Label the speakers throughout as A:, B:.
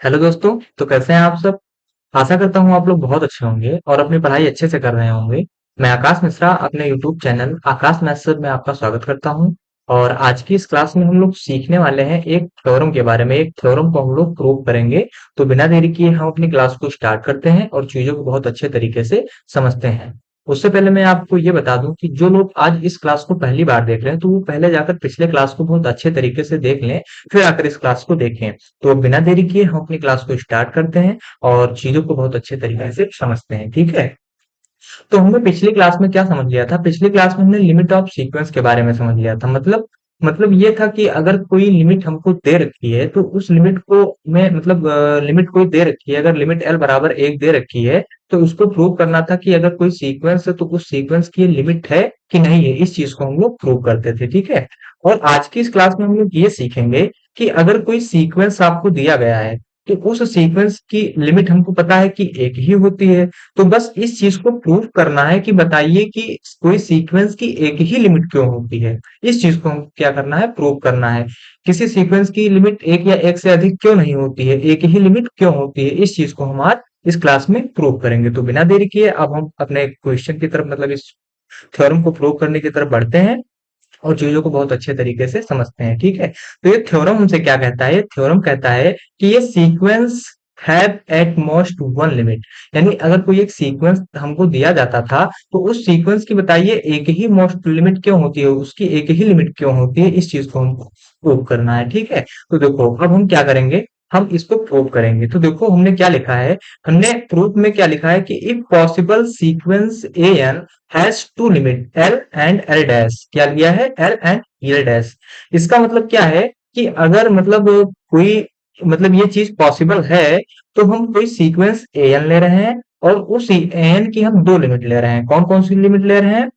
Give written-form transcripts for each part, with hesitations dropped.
A: Hello दोस्तों। तो कैसे हैं आप सब। आशा करता हूँ आप लोग बहुत अच्छे होंगे और अपनी पढ़ाई अच्छे से कर रहे होंगे। मैं आकाश मिश्रा अपने यूट्यूब चैनल आकाश मैथ्स में आपका स्वागत करता हूँ। और आज की इस क्लास में हम लोग सीखने वाले हैं एक थ्योरम के बारे में। एक थ्योरम को हम लोग प्रूव करेंगे। तो बिना देरी किए हम अपनी क्लास को स्टार्ट करते हैं और चीजों को बहुत अच्छे तरीके से समझते हैं। उससे पहले मैं आपको ये बता दूं कि जो लोग आज इस क्लास को पहली बार देख रहे हैं तो वो पहले जाकर पिछले क्लास को बहुत अच्छे तरीके से देख लें, फिर आकर इस क्लास को देखें। तो बिना देरी किए हम अपनी क्लास को स्टार्ट करते हैं और चीजों को बहुत अच्छे तरीके से समझते हैं, ठीक है। तो हमने पिछली क्लास में क्या समझ लिया था। पिछली क्लास में हमने लिमिट ऑफ सीक्वेंस के बारे में समझ लिया था। मतलब ये था कि अगर कोई लिमिट हमको दे रखी है तो उस लिमिट को में मतलब लिमिट कोई दे रखी है, अगर लिमिट एल बराबर एक दे रखी है तो उसको प्रूव करना था कि अगर कोई सीक्वेंस है तो उस सीक्वेंस की लिमिट है कि नहीं है। इस चीज को हम लोग प्रूव करते थे, ठीक है। और आज की इस क्लास में हम लोग ये सीखेंगे कि अगर कोई सीक्वेंस आपको दिया गया है तो उस सीक्वेंस की लिमिट हमको पता है कि एक ही होती है। तो बस इस चीज को प्रूव करना है कि बताइए कि कोई सीक्वेंस की एक ही लिमिट क्यों होती है। इस चीज को हम क्या करना है, प्रूव करना है। किसी सीक्वेंस की लिमिट एक या एक से अधिक क्यों नहीं होती है, एक ही लिमिट क्यों होती है, इस चीज को हम आज इस क्लास में प्रूव करेंगे। तो बिना देरी किए अब हम अपने क्वेश्चन की तरफ, मतलब इस थ्योरम को प्रूव करने की तरफ बढ़ते हैं और चीजों को बहुत अच्छे तरीके से समझते हैं, ठीक है। तो ये थ्योरम हमसे क्या कहता है, ये थ्योरम कहता है कि ये sequence have at most one limit. यानी अगर कोई एक सीक्वेंस हमको दिया जाता था तो उस सीक्वेंस की बताइए एक ही मोस्ट लिमिट क्यों होती है, उसकी एक ही लिमिट क्यों होती है, इस चीज को हमको प्रूव करना है, ठीक है। तो देखो अब हम क्या करेंगे, हम इसको प्रूव करेंगे। तो देखो हमने क्या लिखा है, हमने प्रूफ में क्या लिखा है कि if possible sequence a n has to limit l and l dash. क्या लिया है, एल एंड एल डैश। इसका मतलब क्या है कि अगर मतलब कोई मतलब ये चीज पॉसिबल है तो हम कोई सीक्वेंस ए एन ले रहे हैं और उस ए एन की हम दो लिमिट ले रहे हैं। कौन कौन सी लिमिट ले रहे हैं,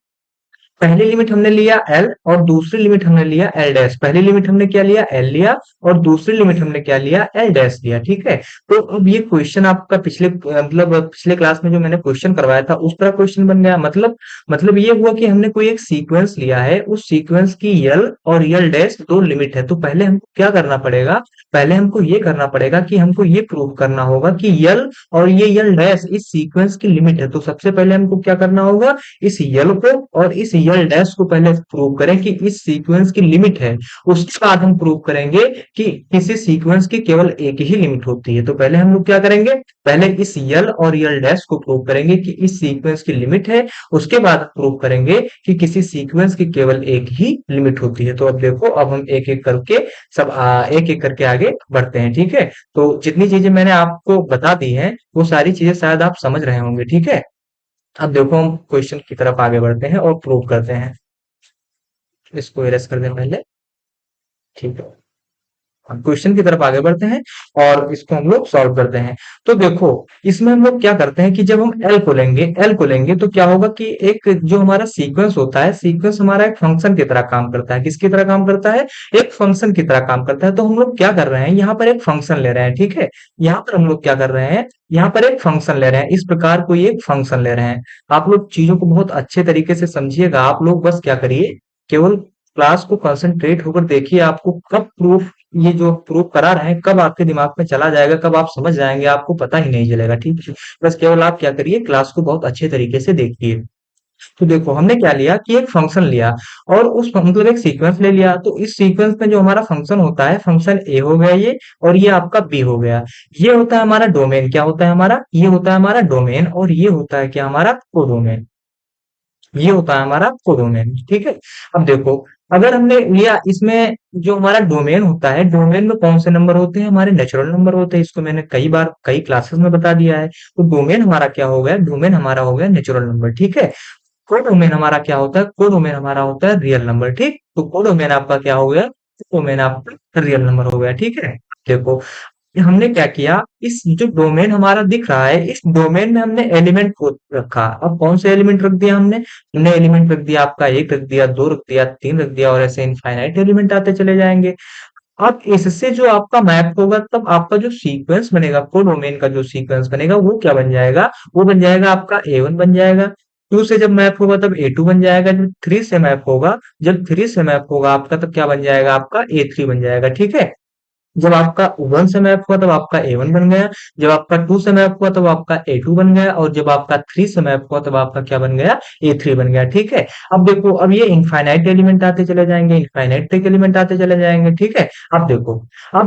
A: पहली लिमिट हमने लिया एल और दूसरी लिमिट हमने लिया एल डैश। पहली लिमिट हमने क्या लिया, एल लिया, और दूसरी लिमिट हमने क्या लिया, एल डैश लिया, ठीक है। तो अब ये क्वेश्चन आपका पिछले मतलब पिछले क्लास में जो मैंने क्वेश्चन करवाया था उस तरह क्वेश्चन बन गया। मतलब ये हुआ कि हमने कोई एक सीक्वेंस लिया है, उस सीक्वेंस की यल और यल डैश दो लिमिट है। तो पहले हमको क्या करना पड़ेगा, पहले हमको ये करना पड़ेगा कि हमको ये प्रूव करना होगा कि यल और ये यल डैश इस सीक्वेंस की लिमिट है। तो सबसे पहले हमको क्या करना होगा, इस यल को और इस यल डैश को पहले प्रूव करें कि इस सीक्वेंस की लिमिट है। उसके बाद हम प्रूव करेंगे कि किसी सीक्वेंस की केवल एक ही लिमिट होती है। तो पहले हम लोग क्या करेंगे, पहले इस यल और यल डैश को प्रूव करेंगे कि इस सीक्वेंस की लिमिट है। उसके बाद प्रूव करेंगे कि किसी सीक्वेंस की केवल एक ही लिमिट होती है। तो अब देखो अब हम एक एक करके सब एक एक करके आगे बढ़ते हैं, ठीक है। तो जितनी चीजें मैंने आपको बता दी हैं वो सारी चीजें शायद आप समझ रहे होंगे, ठीक है। अब देखो हम क्वेश्चन की तरफ आगे बढ़ते हैं और प्रूव करते हैं। इसको इरेज कर दें पहले, ठीक है। हम क्वेश्चन की तरफ आगे बढ़ते हैं और इसको हम लोग सॉल्व करते हैं। तो देखो इसमें हम लोग क्या करते हैं कि जब हम एल को लेंगे तो क्या होगा कि एक जो हमारा सीक्वेंस होता है, सीक्वेंस हमारा एक फंक्शन की तरह काम करता है। किसकी तरह काम करता है, एक फंक्शन की तरह काम करता है। तो हम लोग क्या कर रहे हैं, यहाँ पर एक फंक्शन ले रहे हैं, ठीक है। यहाँ पर हम लोग क्या कर रहे हैं, यहाँ पर एक फंक्शन ले रहे हैं, इस प्रकार कोई एक फंक्शन ले रहे हैं। आप लोग चीजों को बहुत अच्छे तरीके से समझिएगा। आप लोग बस क्या करिए, केवल क्लास को कंसंट्रेट होकर देखिए। आपको कब प्रूफ, ये जो प्रूव करा रहे हैं, कब आपके दिमाग में चला जाएगा, कब आप समझ जाएंगे, आपको पता ही नहीं चलेगा, ठीक है। बस केवल आप क्या करिए, क्लास को बहुत अच्छे तरीके से देखिए। तो देखो हमने क्या लिया कि एक फंक्शन लिया और उस मतलब एक सीक्वेंस ले लिया। तो इस सीक्वेंस में जो हमारा फंक्शन होता है, फंक्शन ए हो गया ये, और ये आपका बी हो गया। ये होता है हमारा डोमेन। क्या होता है हमारा, ये होता है हमारा डोमेन, और ये होता है क्या, हमारा कोडोमेन। ये होता है हमारा कोडोमेन, ठीक है। अब देखो अगर हमने लिया इसमें जो हमारा डोमेन होता है, डोमेन में कौन से नंबर होते हैं, हमारे नेचुरल नंबर होते हैं। इसको मैंने कई बार कई क्लासेस में बता दिया है। तो डोमेन हमारा क्या हो गया, डोमेन हमारा हो गया नेचुरल नंबर, ठीक है। कोडोमेन हमारा क्या होता है, कोडोमेन हमारा होता है रियल नंबर, ठीक। तो कोडोमेन आपका क्या हो गया, कोडोमेन आपका रियल नंबर हो गया, ठीक है। देखो हमने क्या किया, इस जो डोमेन हमारा दिख रहा है, इस डोमेन में हमने एलिमेंट को रखा। अब कौन से एलिमेंट रख दिया हमने एलिमेंट रख दिया आपका, एक रख दिया, दो रख दिया, तीन रख दिया, और ऐसे इनफाइनाइट एलिमेंट आते चले जाएंगे। अब इससे जो आपका मैप होगा, तब आपका जो सीक्वेंस बनेगा, कोडोमेन का जो सीक्वेंस बनेगा वो क्या बन जाएगा, वो बन जाएगा आपका A1 बन जाएगा। टू से जब मैप होगा तब A2 बन जाएगा। जब थ्री से मैप होगा, जब थ्री से मैप होगा आपका, तब क्या बन जाएगा, आपका A3 बन जाएगा, ठीक है। जब आपका 1 से मैप हुआ तब आपका A1 बन गया, जब आपका 2 से मैप हुआ तब आपका A2 बन गया, और जब आपका 3 से मैप हुआ तब आपका क्या बन गया, A3 बन गया। ठीक है। अब देखो, अब ये इनफाइनाइट एलिमेंट आते चले जाएंगे, इनफाइनाइट तक एलिमेंट आते चले जाएंगे। ठीक है। अब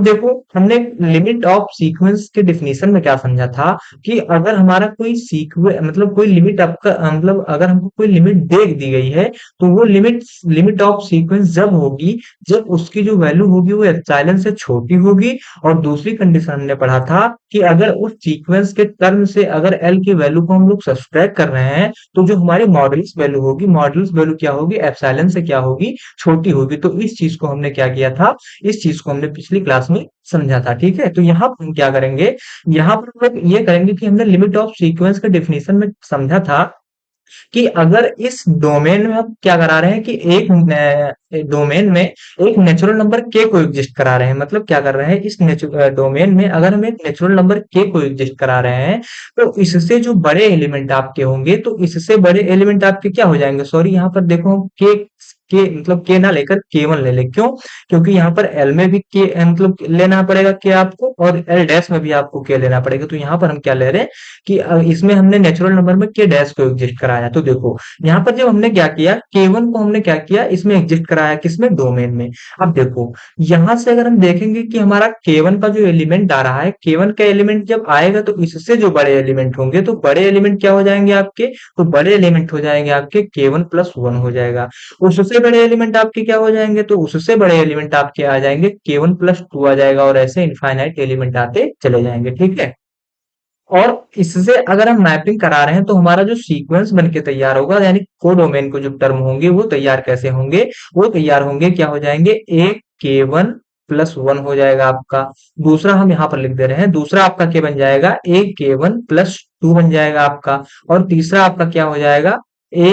A: देखो हमने लिमिट ऑफ सीक्वेंस के डिफिनीशन में क्या समझा था कि अगर हमारा कोई सीक्वेंस मतलब कोई लिमिट आपका मतलब अगर हमको कोई लिमिट दे दी गई है, तो वो लिमिट लिमिट ऑफ सीक्वेंस जब होगी जब उसकी जो वैल्यू होगी वो एप्सिलॉन से छोटी होगी। और दूसरी कंडीशन हमने पढ़ा था कि अगर उस सीक्वेंस के टर्म से अगर एल की वैल्यू को हम लोग सब्सट्रैक्ट कर रहे हैं, तो जो हमारी मॉडल्स वैल्यू होगी, मॉडल्स वैल्यू क्या होगी, एप्सिलॉन से क्या होगी, छोटी होगी। तो इस चीज को हमने क्या किया था, इस चीज को हमने पिछली क्लास में समझा था। ठीक है। तो यहाँ पर हम क्या करेंगे, यहाँ पर हम लोग ये करेंगे कि हमने लिमिट ऑफ सीक्वेंस के डेफिनेशन में समझा था कि अगर इस डोमेन में हम क्या करा रहे हैं कि एक डोमेन में एक नेचुरल नंबर के को एग्जिस्ट करा रहे हैं, मतलब क्या कर रहे हैं, इस डोमेन में अगर हम एक नेचुरल नंबर के को एग्जिस्ट करा रहे हैं, तो इससे जो बड़े एलिमेंट आपके होंगे, तो इससे बड़े एलिमेंट आपके क्या हो जाएंगे, सॉरी यहाँ पर देखो के मतलब के ना लेकर के1 ले ले, क्यों, क्योंकि यहाँ पर एल में भी के मतलब लेना पड़ेगा के आपको, और एल डैश में भी आपको के लेना पड़ेगा। तो यहाँ पर हम क्या ले रहे हैं कि इसमें हमने नेचुरल नंबर में के डैश को एग्जिस्ट कराया। तो देखो यहाँ पर जब हमने क्या किया, के1 को हमने क्या किया, इसमें एग्जिस्ट कराया, किसमें, डोमेन में। अब देखो यहाँ से अगर हम देखेंगे कि हमारा के1 का जो एलिमेंट आ रहा है, के1 का एलिमेंट जब आएगा तो इससे जो बड़े एलिमेंट होंगे, तो बड़े एलिमेंट क्या हो जाएंगे आपके, तो बड़े एलिमेंट हो जाएंगे आपके के1+1 हो जाएगा। उससे बड़े एलिमेंट आपके क्या हो जाएंगे, तो उससे बड़े एलिमेंट आपके आ जाएंगे के1+2 आ जाएगा, और ऐसे इनफाइनाइट एलिमेंट आते चले जाएंगे। ठीक है। और इससे अगर हम मैपिंग करा रहे हैं तो हमारा जो सीक्वेंस बन के तैयार होगा, यानी कोडोमेन को जो टर्म होंगे वो तैयार कैसे होंगे, वो तैयार होंगे, क्या हो जाएंगे, एक के1+1 हो जाएगा आपका। दूसरा हम यहाँ पर लिख दे रहे हैं, दूसरा आपका क्या बन जाएगा, एक के1+2 बन जाएगा आपका। और तीसरा आपका क्या हो जाएगा, ए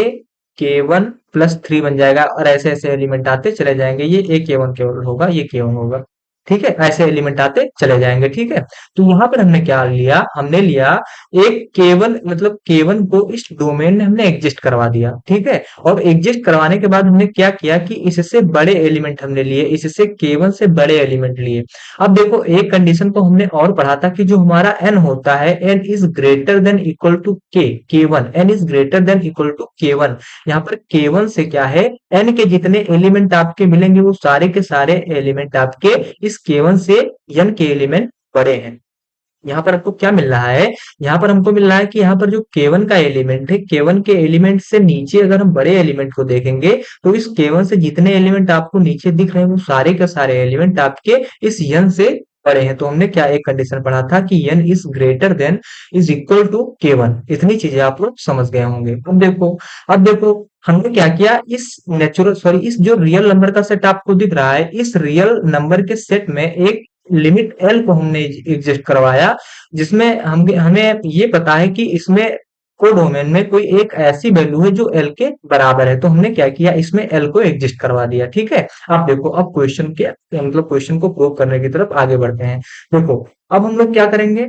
A: के1+3 बन जाएगा, और ऐसे ऐसे एलिमेंट आते चले जाएंगे। ये ए के1 केवल होगा, ये के1 होगा। ठीक है। ऐसे एलिमेंट आते चले जाएंगे। ठीक है। तो यहाँ पर हमने क्या लिया, हमने लिया एक केवन मतलब केवन को इस डोमेन में हमने एग्जिस्ट करवा दिया। ठीक है। और एग्जिस्ट करवाने के बाद हमने क्या किया कि इससे बड़े एलिमेंट हमने लिए, इससे केवन से बड़े एलिमेंट लिए। अब देखो एक कंडीशन को हमने और पढ़ा था कि जो हमारा एन होता है, n is greater than equal to k one, n is greater than equal to k one. यहाँ पर के1 से क्या है, एन के जितने एलिमेंट आपके मिलेंगे वो सारे के सारे एलिमेंट आपके इस के1 से एन के एलिमेंट बड़े हैं। यहाँ पर आपको क्या मिल रहा है, यहाँ पर हमको मिल रहा है कि यहाँ पर जो केवन का एलिमेंट है, केवन के एलिमेंट से नीचे अगर हम बड़े एलिमेंट को देखेंगे, तो इस केवन से जितने एलिमेंट आपको नीचे दिख रहे हैं वो सारे के सारे एलिमेंट आपके इस यन से बड़े हैं। तो हमने क्या एक कंडीशन पढ़ा था कि n is greater than is equal to k one. इतनी चीजें आप लोग समझ गए होंगे। अब देखो हमने क्या किया, इस जो रियल नंबर का सेट आपको दिख रहा है, इस रियल नंबर के सेट में एक लिमिट एल को हमने एग्जिस्ट करवाया, जिसमें हम हमें ये पता है कि इसमें कोडोमेन में कोई एक ऐसी वैल्यू है जो एल के बराबर है। तो हमने क्या किया, इसमें एल को एग्जिस्ट करवा दिया। ठीक है। अब देखो, अब क्वेश्चन के मतलब क्वेश्चन को प्रूव करने की तरफ आगे बढ़ते हैं। देखो अब हम लोग क्या करेंगे,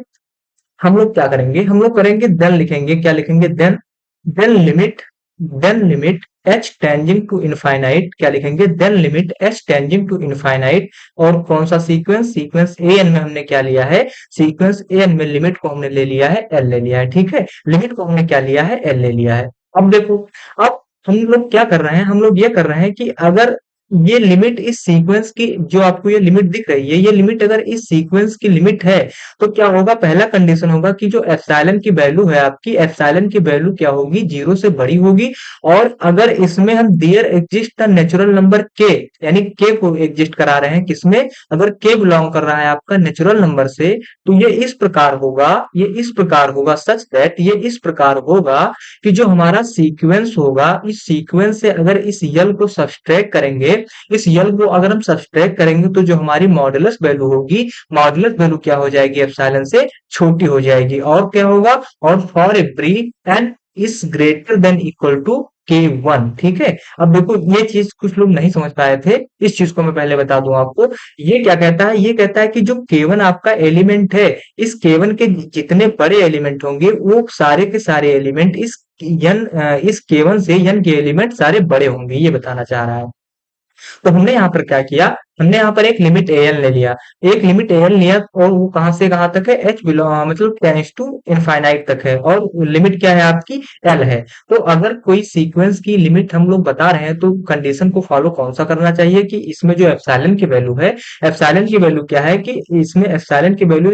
A: हम लोग करेंगे देन, लिखेंगे क्या, लिखेंगे then, then limit then limit h tending to infinite, क्या लिखेंगे, then limit h tending to infinite. और कौन सा सीक्वेंस, सीक्वेंस ए एन में हमने क्या लिया है, सीक्वेंस ए एन में लिमिट को हमने ले लिया है एल ले लिया है। ठीक है। लिमिट को हमने क्या लिया है, एल ले लिया है। अब देखो, अब हम लोग क्या कर रहे हैं, हम लोग ये कर रहे हैं कि अगर ये लिमिट इस सीक्वेंस की, जो आपको ये लिमिट दिख रही है, ये लिमिट अगर इस सीक्वेंस की लिमिट है, तो क्या होगा, पहला कंडीशन होगा कि जो एप्सिलॉन की वैल्यू है आपकी, एप्सिलॉन की वैल्यू क्या होगी, 0 से बड़ी होगी। और अगर इसमें हम there exist the natural number k, यानी के को एग्जिस्ट करा रहे हैं किसमें, अगर के बिलोंग कर रहा है आपका नेचुरल नंबर से, तो ये इस प्रकार होगा, सच दैट ये इस प्रकार होगा कि जो हमारा सीक्वेंस होगा, इस सीक्वेंस से अगर इस यल को सब्सट्रैक्ट करेंगे, इस यल को अगर हम सब्सट्रैक्ट करेंगे, तो जो हमारी मॉडुलस वैल्यू होगी, मॉडुलस वैल्यू क्या हो जाएगी, एप्सिलॉन से छोटी हो जाएगी। और क्या होगा, और for every n is greater than equal to k one. ठीक है। अब देखो ये चीज कुछ लोग नहीं समझ पाए थे, इस चीज को मैं पहले बता दूं आपको। ये क्या कहता है, ये कहता है कि जो के1 आपका एलिमेंट है, इस के1 के जितने बड़े एलिमेंट होंगे वो सारे के सारे एलिमेंट इस के1 से एन के एलिमेंट सारे बड़े होंगे, ये बताना चाह रहा है। तो हमने यहाँ पर क्या किया, हमने यहाँ पर एक लिमिट एन ले लिया, एक लिमिट एन लिया, और वो कहाँ से कहाँ तक है, एच बिलोंग मतलब टेंड्स टू इनफाइनाइट तक है, और लिमिट क्या है आपकी, एल है। तो अगर कोई सीक्वेंस की लिमिट हम लोग बता रहे हैं तो कंडीशन को फॉलो कौन सा करना चाहिए कि इसमें जो एप्सिलॉन की वैल्यू है, एप्सिलॉन की वैल्यू क्या है कि इसमें एप्सिलॉन की वैल्यू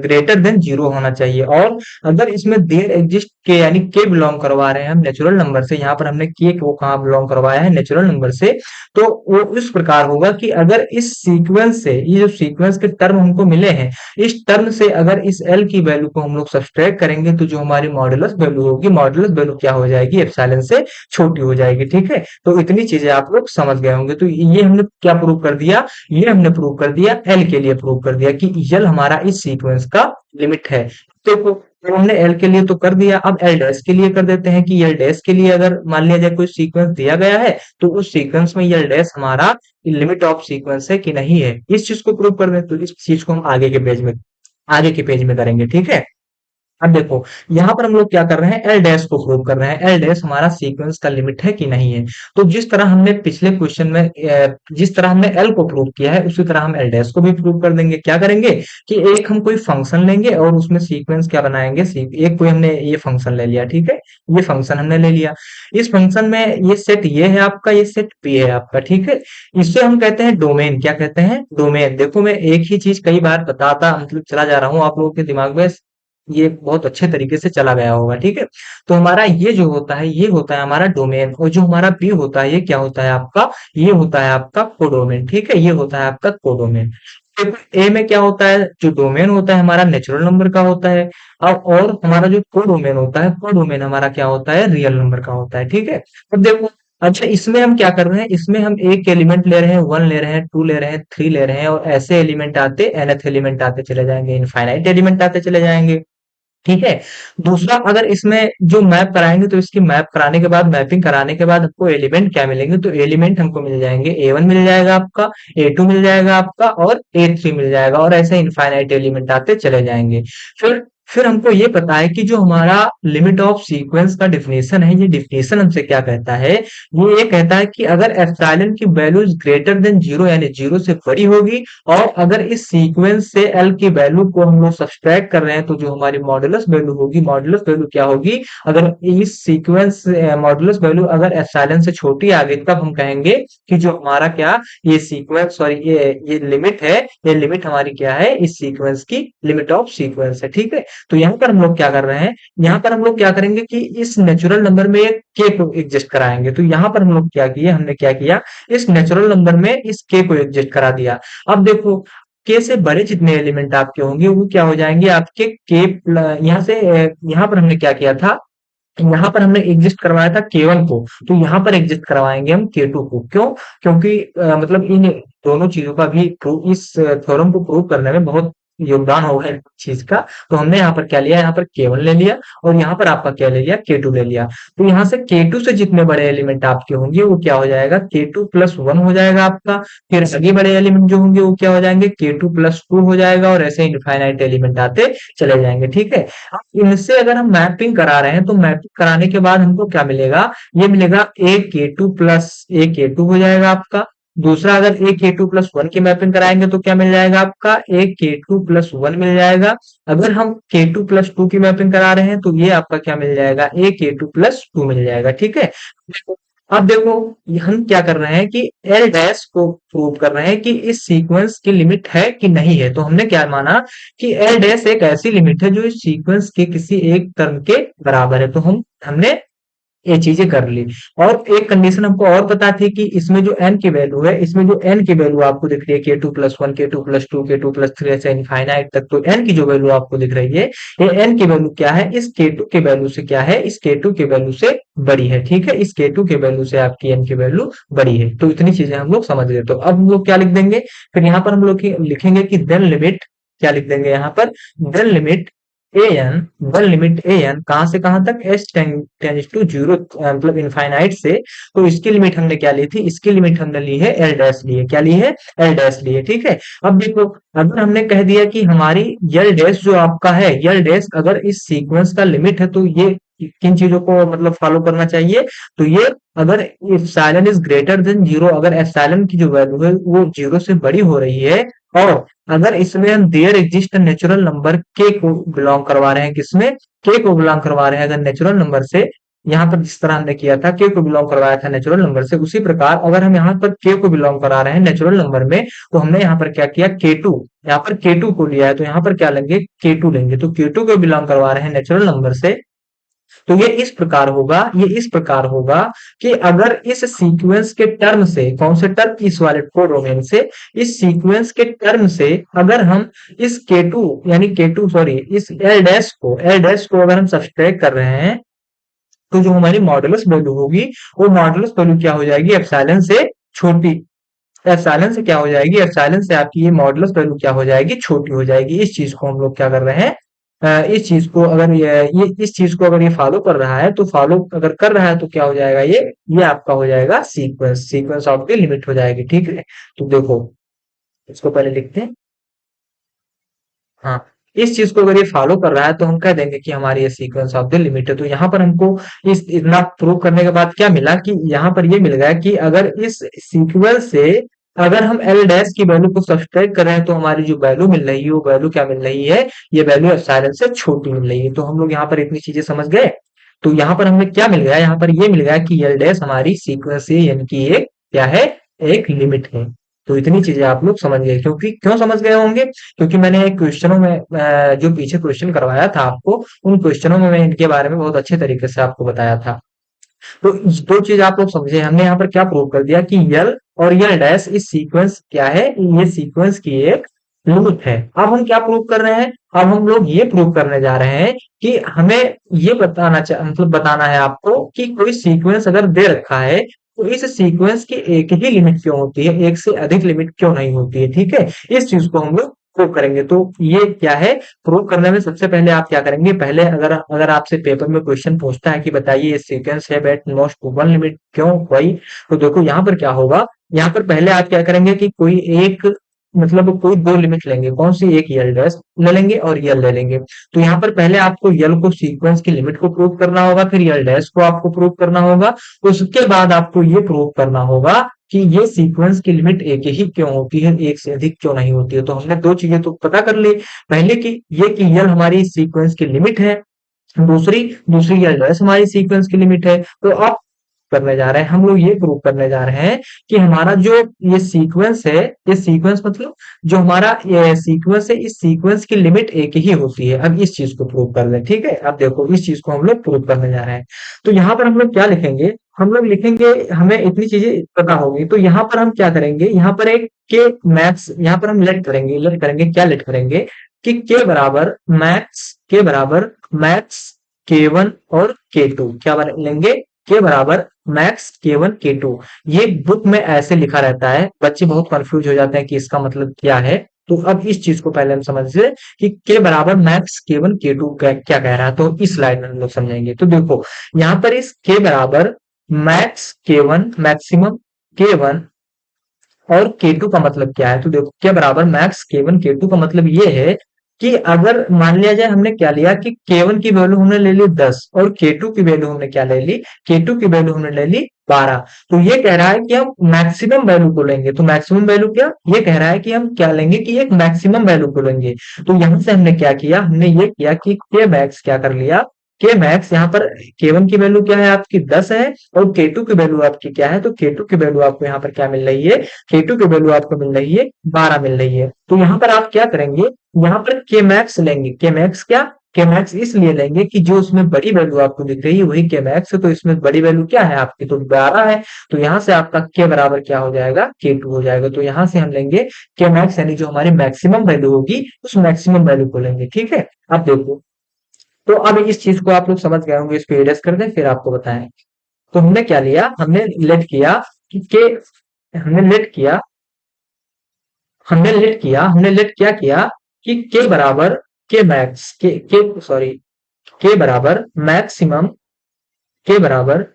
A: ग्रेटर देन जीरो होना चाहिए। और अगर इसमें देयर एग्जिस्ट के यानी के बिलोंग करवा रहे हैं हम नेचुरल नंबर से, यहाँ पर हमने के को कहाँ बिलोंग करवाया है, नेचुरल नंबर से, तो वो इस प्रकार होगा कि अगर इस सीक्वेंस से, ये जो सीक्वेंस के टर्म हमको मिले हैं, इस टर्म से अगर इस एल की वैल्यू को हम लोग सब्सट्रैक्ट करेंगे तो जो हमारी मॉडुलस वैल्यू होगी, मॉडुलस वैल्यू क्या हो जाएगी, एप्सिलॉन से छोटी हो जाएगी। ठीक है, तो इतनी चीजें आप लोग समझ गए होंगे। तो ये हमने क्या प्रूव कर दिया, ये हमने प्रूव कर दिया, एल के लिए प्रूव कर दिया कि एल हमारा इस सीक्वेंस का लिमिट है। देखो, तो हमने एल के लिए तो कर दिया, अब एल डैश के लिए कर देते हैं कि एल डैश के लिए अगर मान लिया जाए कोई सीक्वेंस दिया गया है तो उस सीक्वेंस में एल डैश हमारा लिमिट ऑफ सीक्वेंस है कि नहीं है, इस चीज को प्रूव कर दें। तो इस चीज को हम आगे के पेज में करेंगे। ठीक है, अब देखो, यहाँ पर हम लोग क्या कर रहे हैं, एल डैश को प्रूव कर रहे हैं, एल डैश हमारा सीक्वेंस का लिमिट है कि नहीं है। तो जिस तरह हमने पिछले क्वेश्चन में जिस तरह हमने एल को प्रूव किया है उसी तरह हम एल डैश को भी प्रूव कर देंगे। क्या करेंगे कि एक हम कोई फंक्शन लेंगे और उसमें सीक्वेंस क्या बनाएंगे, एक कोई हमने ये फंक्शन ले लिया, ठीक है, ये फंक्शन हमने ले लिया, इस फंक्शन में ये सेट ये है आपका, ये सेट पी है आपका। ठीक है, इससे हम कहते हैं डोमेन। क्या कहते हैं, डोमेन। देखो, मैं एक ही चीज कई बार बताता मतलब चला जा रहा हूँ, आप लोगों के दिमाग में ये बहुत अच्छे तरीके से चला गया होगा। ठीक है, तो हमारा ये जो होता है, ये होता है हमारा डोमेन, और जो हमारा पी होता है, ये क्या होता है आपका, ये होता है आपका कोडोमेन। ठीक है, ये होता है आपका कोडोमेन। ए में क्या होता है, जो डोमेन होता है हमारा नेचुरल नंबर का होता है, अब और हमारा जो कोडोमेन होता है, कोडोमेन हमारा क्या होता है, रियल नंबर का होता है। ठीक है, अब देखो, अच्छा इसमें हम क्या कर रहे हैं, इसमें हम एक एलिमेंट ले रहे हैं, वन ले रहे हैं, टू ले रहे हैं, थ्री ले रहे हैं, और ऐसे एलिमेंट आते एनथ एलिमेंट आते चले जाएंगे, इनफाइनाइट एलिमेंट आते चले जाएंगे। ठीक है, दूसरा अगर इसमें जो मैप कराएंगे तो इसकी मैप कराने के बाद, मैपिंग कराने के बाद हमको एलिमेंट क्या मिलेंगे, तो एलिमेंट हमको मिल जाएंगे, ए वन मिल जाएगा आपका, ए टू मिल जाएगा आपका, और ए थ्री मिल जाएगा, और ऐसे इनफाइनाइट एलिमेंट आते चले जाएंगे। फिर हमको ये पता है कि जो हमारा लिमिट ऑफ सीक्वेंस का डिफिनेशन है, ये डिफिनेशन हमसे क्या कहता है, ये कहता है कि अगर एप्सिलॉन की वैल्यू ग्रेटर देन जीरो यानी जीरो से बड़ी होगी, और अगर इस सीक्वेंस से एल की वैल्यू को हम लोग सब्सट्रैक्ट कर रहे हैं तो जो हमारी मॉडुलस वैल्यू होगी, मॉडुलस वैल्यू क्या होगी, अगर इस सीक्वेंस मॉडुलस वैल्यू अगर एप्सिलॉन से छोटी आ गई तब हम कहेंगे कि जो हमारा क्या, ये सीक्वेंस, सॉरी, ये लिमिट है, ये लिमिट हमारी क्या है, इस सीक्वेंस की लिमिट ऑफ सीक्वेंस है। ठीक है, तो यहाँ पर हम लोग क्या कर रहे हैं, यहाँ पर हम लोग क्या करेंगे कि इस नेचुरल नंबर में एक के को एग्जिस्ट कराएंगे। तो यहाँ पर हम लोग क्या किए, हमने क्या किया, इस नेचुरल नंबर में इस के को एग्जिस्ट करा दिया। अब देखो, के से बड़े जितने एलिमेंट आपके होंगे वो क्या हो जाएंगे आपके के, यहाँ से यहाँ पर हमने क्या किया था, यहाँ पर हमने एग्जिस्ट करवाया था K1 को, तो यहाँ पर एग्जिस्ट करवाएंगे हम K2 को। क्यों, क्योंकि मतलब इन दोनों चीजों का भी इस थ्योरम को प्रूव करने में बहुत योगदान होगा इस चीज का। तो हमने यहाँ पर क्या लिया, यहाँ पर K1 ले लिया, और यहाँ पर आपका क्या ले लिया, K2 ले लिया। तो यहाँ से K2 से जितने बड़े एलिमेंट आपके होंगे वो क्या हो जाएगा, K2 प्लस वन हो जाएगा आपका। फिर आगे बड़े एलिमेंट जो होंगे वो क्या हो जाएंगे, K2 प्लस टू हो जाएगा, और ऐसे इनफाइनाइट एलिमेंट आते चले जाएंगे। ठीक है, अब इनसे अगर हम मैपिंग करा रहे हैं तो मैपिंग कराने के बाद हमको क्या मिलेगा, ये मिलेगा ए के टू प्लस ए के टू हो जाएगा आपका। दूसरा, अगर ए के टू प्लस वन की मैपिंग कराएंगे तो क्या मिल जाएगा आपका, ए के टू प्लस वन मिल जाएगा। अगर हम के टू प्लस टू की मैपिंग करा रहे हैं तो ये आपका क्या मिल जाएगा, ए के टू प्लस टू मिल जाएगा। ठीक है, अब देखो, हम क्या कर रहे हैं कि एल डैश को प्रूव कर रहे हैं कि इस सीक्वेंस की लिमिट है कि नहीं है। तो हमने क्या माना कि एल डैश एक ऐसी लिमिट है जो इस सीक्वेंस के किसी एक टर्म के बराबर है। तो हमने ये चीजें कर ली। और एक कंडीशन हमको और पता थी कि इसमें जो एन की वैल्यू है, इसमें जो एन की वैल्यू आपको दिख रही है, के टू प्लस वन, के टू प्लस टू, के टू प्लस थ्री, ऐसे इनफाइनाइट तक, तो एन की जो वैल्यू आपको दिख रही है, ये एन की वैल्यू क्या है, इस के टू के वैल्यू से क्या है, इस के टू के वैल्यू से बड़ी है। ठीक है, इस के टू के वैल्यू से आपकी एन की वैल्यू बड़ी है। तो इतनी चीजें हम लोग समझ गए। तो अब हम लोग क्या लिख देंगे, फिर यहाँ पर हम लोग लिखेंगे कि देन लिमिट, क्या लिख देंगे यहाँ पर, then limit A N, one limit A N कहां से कहां तक, एस टेंस टू जीरो मतलब इनफाइनाइट से। तो इसकी लिमिट हमने क्या ली थी, इसकी लिमिट हमने ली है एल डैश ली है, क्या ली है, एल डैश ली है। ठीक है, अब देखो, अगर हमने कह दिया कि हमारी एल डैश जो आपका है, एल डैश अगर इस सीक्वेंस का लिमिट है तो ये किन चीजों को मतलब फॉलो करना चाहिए। तो ये अगर epsilon is greater than zero, अगर एप्सिलॉन की जो वैल्यू है वो जीरो से बड़ी हो रही है, और अगर इसमें हम देयर एग्जिस्ट नेचुरल नंबर के को बिलोंग करवा रहे हैं, किसमें, के को बिलोंग करवा रहे हैं अगर नेचुरल नंबर से, यहाँ पर जिस तरह हमने किया था के को बिलोंग करवाया था नेचुरल नंबर से, उसी प्रकार अगर हम यहाँ पर के को बिलोंग करा रहे हैं नेचुरल नंबर में, तो हमने यहाँ पर क्या किया, के टू, यहाँ पर के टू को लिया है, तो यहाँ पर क्या लेंगे, के टू लेंगे। तो के टू को बिलोंग करवा रहे हैं नेचुरल नंबर से, तो ये इस प्रकार होगा, ये इस प्रकार होगा कि अगर इस सीक्वेंस के टर्म से, कौन से टर्म, इस वाले कोडोमेन से, इस सीक्वेंस के टर्म से अगर हम इस के टू यानी के टू सॉरी इस एल डैश को अगर हम सब्सट्रैक्ट कर रहे हैं, तो जो हमारी मॉडुलस वैल्यू होगी, वो मॉडुलस वैल्यू क्या हो जाएगी, एप्सिलॉन से छोटी, एप्सिलॉन से क्या हो जाएगी, एप्सिलॉन से आपकी ये मॉडुलस वैल्यू क्या हो जाएगी, छोटी हो जाएगी। इस चीज को हम लोग क्या कर रहे हैं, इस चीज को अगर ये इस चीज को अगर ये फॉलो कर रहा है, तो फॉलो अगर कर रहा है तो क्या हो जाएगा, ये आपका हो जाएगा सीक्वेंस ऑफ द लिमिट हो जाएगी। ठीक है, तो देखो इसको पहले लिखते हैं। हाँ, इस चीज को अगर ये फॉलो कर रहा है तो हम कह देंगे कि हमारी ये सीक्वेंस ऑफ द लिमिट है। तो यहाँ पर हमको इस इतना प्रूव करने के बाद क्या मिला कि यहाँ पर ये मिल गया कि अगर इस सीक्वेंस से अगर हम एल डैश की वैल्यू को सब्सट्रैक्ट कर रहे हैं, तो हमारी जो वैल्यू मिल रही है वो वैल्यू क्या मिल रही है, ये वैल्यू एप्सिलॉन से छोटी मिल रही है। तो हम लोग यहाँ पर इतनी चीजें समझ गए। तो यहाँ पर हमें क्या मिल गया, यहाँ पर ये मिल गया कि एल डैश हमारी सीक्वेंस है, यानी कि एक क्या है, एक लिमिट है। तो इतनी चीजें आप लोग समझ गए, क्योंकि क्यों समझ गए होंगे, क्योंकि मैंने एक क्वेश्चनों में जो पीछे क्वेश्चन करवाया था आपको, उन क्वेश्चनों में मैं इनके बारे में बहुत अच्छे तरीके से आपको बताया था। तो दो चीज आप लोग समझे, हमने यहाँ पर क्या प्रूव कर दिया कि यल और यल डैश इस सीक्वेंस क्या है, ये सीक्वेंस की एक लिमिट है। अब हम क्या प्रूव कर रहे हैं, अब हम लोग ये प्रूव करने जा रहे हैं कि हमें ये मतलब बताना है आपको कि कोई सीक्वेंस अगर दे रखा है, तो इस सीक्वेंस की एक ही लिमिट क्यों होती है, एक से अधिक लिमिट क्यों नहीं होती है। ठीक है, इस चीज को हम लोग प्रूव करेंगे। तो ये क्या है, प्रूव करने में सबसे पहले आप क्या करेंगे, पहले अगर अगर आपसे पेपर में क्वेश्चन पूछता है कि बताइए ये सीक्वेंस है एट मोस्ट वन लिमिट क्यों वही, तो देखो यहाँ पर क्या होगा, यहाँ पर पहले आप क्या करेंगे कि कोई एक मतलब कोई दो लिमिट लेंगे, कौन सी, एक यल डैश ले लेंगे और यल ले लेंगे। तो यहाँ पर पहले आपको यल को सीक्वेंस की लिमिट को प्रूव करना होगा, फिर यल डैश को आपको प्रूव करना होगा, उसके बाद आपको ये प्रूव करना होगा कि ये सीक्वेंस की लिमिट एक ही क्यों होती है, एक से अधिक क्यों नहीं होती है। तो हमने दो चीजें तो पता कर ली, पहले की ये कि यल हमारी सीक्वेंस की लिमिट है, दूसरी दूसरी यल डैश हमारी सीक्वेंस की लिमिट है। तो अब करने जा रहे हैं हम लोग, ये प्रूव करने जा रहे हैं कि हमारा जो ये सीक्वेंस है, ये सीक्वेंस मतलब जो हमारा ये सीक्वेंस है, इस सीक्वेंस की लिमिट एक ही होती है। अब इस चीज को प्रूव कर लें। ठीक है, अब देखो इस चीज को हम लोग प्रूव करने जा रहे हैं। तो यहाँ पर हम लोग क्या लिखेंगे, हम लोग लिखेंगे, हमें इतनी चीजें पता होगी, तो यहाँ पर हम क्या करेंगे, यहाँ पर एक के मैक्स, यहाँ पर हम लेट करेंगे, क्या लेट करेंगे कि के बराबर मैक्स के वन और के टू, क्या लेंगे, के बराबर मैक्स के वन के टू। ये बुक में ऐसे लिखा रहता है, बच्चे बहुत कंफ्यूज हो जाते हैं कि इसका मतलब क्या है। तो अब इस चीज को पहले हम समझिए कि के बराबर मैक्स के वन के टू क्या कह रहा है, तो इस स्लाइड में हम लोग समझेंगे। तो देखो यहाँ पर इस के बराबर मैक्स के वन, मैक्सिमम के वन और के2 का मतलब क्या है, तो देखो के बराबर मैक्स के1 के2 का मतलब ये है कि अगर मान लिया जाए हमने क्या लिया कि के1 की वैल्यू हमने ले ली 10 और के2 की वैल्यू हमने क्या ले ली, के2 की वैल्यू हमने ले ली 12। तो ये कह रहा है कि हम मैक्सिमम वैल्यू को लेंगे, तो मैक्सिमम वैल्यू क्या, ये कह रहा है कि हम क्या लेंगे कि एक मैक्सिमम वैल्यू को लेंगे। तो यहां से हमने क्या किया, हमने ये किया कि के मैक्स क्या कर लिया, के मैक्स यहाँ पर के1 की वैल्यू क्या है आपकी 10 है और के2 की वैल्यू आपकी क्या है, तो के2 की वैल्यू आपको यहाँ पर क्या मिल रही है, के2 की वैल्यू आपको मिल रही है 12 मिल रही है। तो यहाँ पर आप क्या करेंगे, यहाँ पर के मैक्स लेंगे, के मैक्स क्या, के मैक्स इसलिए लेंगे कि जो उसमें बड़ी वैल्यू आपको दिख रही है वही के मैक्स है, तो इसमें बड़ी वैल्यू क्या है आपकी, तो 12 है। तो यहाँ से आपका के बराबर क्या हो जाएगा, के2 हो जाएगा। तो यहाँ से हम लेंगे के मैक्स, यानी जो हमारी मैक्सिमम वैल्यू होगी उस मैक्सिमम वैल्यू को लेंगे। ठीक है, अब देखो, तो अब इस चीज को आप लोग समझ गए होंगे, इसको एड्रेस कर दें फिर आपको बताएं। तो हमने क्या लिया, हमने लेट किया कि के, हमने लेट किया हमने लेट क्या किया कि के बराबर के मैक्स के सॉरी के बराबर मैक्सिमम, के बराबर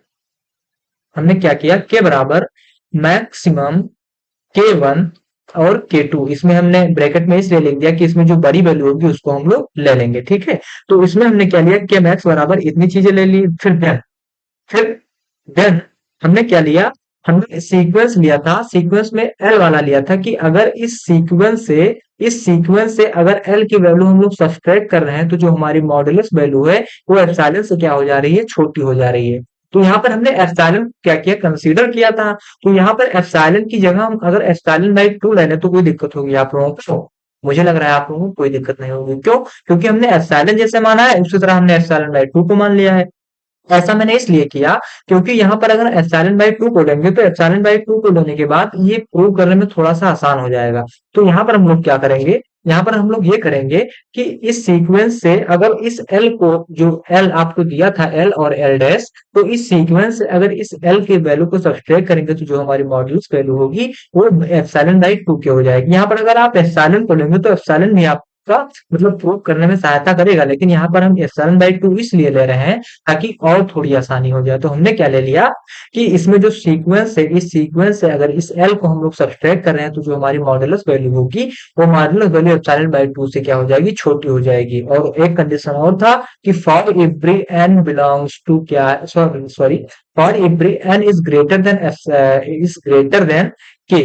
A: हमने क्या किया, के बराबर मैक्सिमम के वन और K2 इसमें हमने ब्रैकेट में इसलिए लिख दिया कि इसमें जो बड़ी वैल्यू होगी उसको हम लोग ले लेंगे, ठीक है। तो इसमें हमने क्या लिया कि मैक्स बराबर इतनी चीजें ले ली। फिर देन हमने क्या लिया, हमने सीक्वेंस लिया था, सीक्वेंस में एल वाला लिया था कि अगर इस सीक्वेंस से अगर एल की वैल्यू हम लोग सब्सट्रैक्ट कर रहे हैं तो जो हमारी मॉडुलस वैल्यू है वो एप्सिलॉन से क्या हो जा रही है, छोटी हो जा रही है। तो यहाँ पर हमने एप्सिलॉन क्या किया, कंसीडर किया था। तो यहाँ पर एप्सिलॉन की जगह हम अगर एप्सिलॉन बाई 2 ले लें तो कोई दिक्कत होगी आप लोगों को? मुझे लग रहा है आप लोगों को कोई दिक्कत नहीं होगी। क्यों? क्योंकि हमने एप्सिलॉन जैसे माना है उसी तरह हमने एप्सिलॉन बाई 2 को मान लिया है। ऐसा मैंने इसलिए किया क्योंकि यहाँ पर अगर एप्सिलॉन बाई 2 को लेंगे तो एप्सिलॉन बाई 2 को लेने के बाद ये प्रूव करने में थोड़ा सा आसान हो जाएगा। तो यहाँ पर हम लोग क्या करेंगे, यहाँ पर हम लोग ये करेंगे कि इस सीक्वेंस से अगर इस एल को, जो एल आपको दिया था एल और एल डैश, तो इस सीक्वेंस से अगर इस एल के वैल्यू को सब्सट्रैक्ट करेंगे तो जो हमारी मॉड्यूल्स वैल्यू होगी वो एप्सिलॉन बाई 2 की हो जाएगी। यहाँ पर अगर आप एप्सिलॉन को लेंगे तो एप्सिलॉन भी आपका मतलब प्रूव करने में सहायता करेगा, लेकिन यहाँ पर हम एप्सिलॉन बाई 2 इसलिए ले रहे हैं ताकि और थोड़ी आसानी हो जाए। तो हमने क्या ले लिया कि इसमें जो सीक्वेंस है, इस सीक्वेंस से अगर इस एल को हम लोग सब्सट्रैक्ट कर रहे हैं तो जो हमारी मॉडुलस वैल्यू होगी वो मॉडुलस वैल्यू एप्सिलॉन बाई 2 से क्या हो जाएगी, छोटी हो जाएगी। और एक कंडीशन और था कि for every n belongs to क्या, sorry sorry, for every n is greater than k,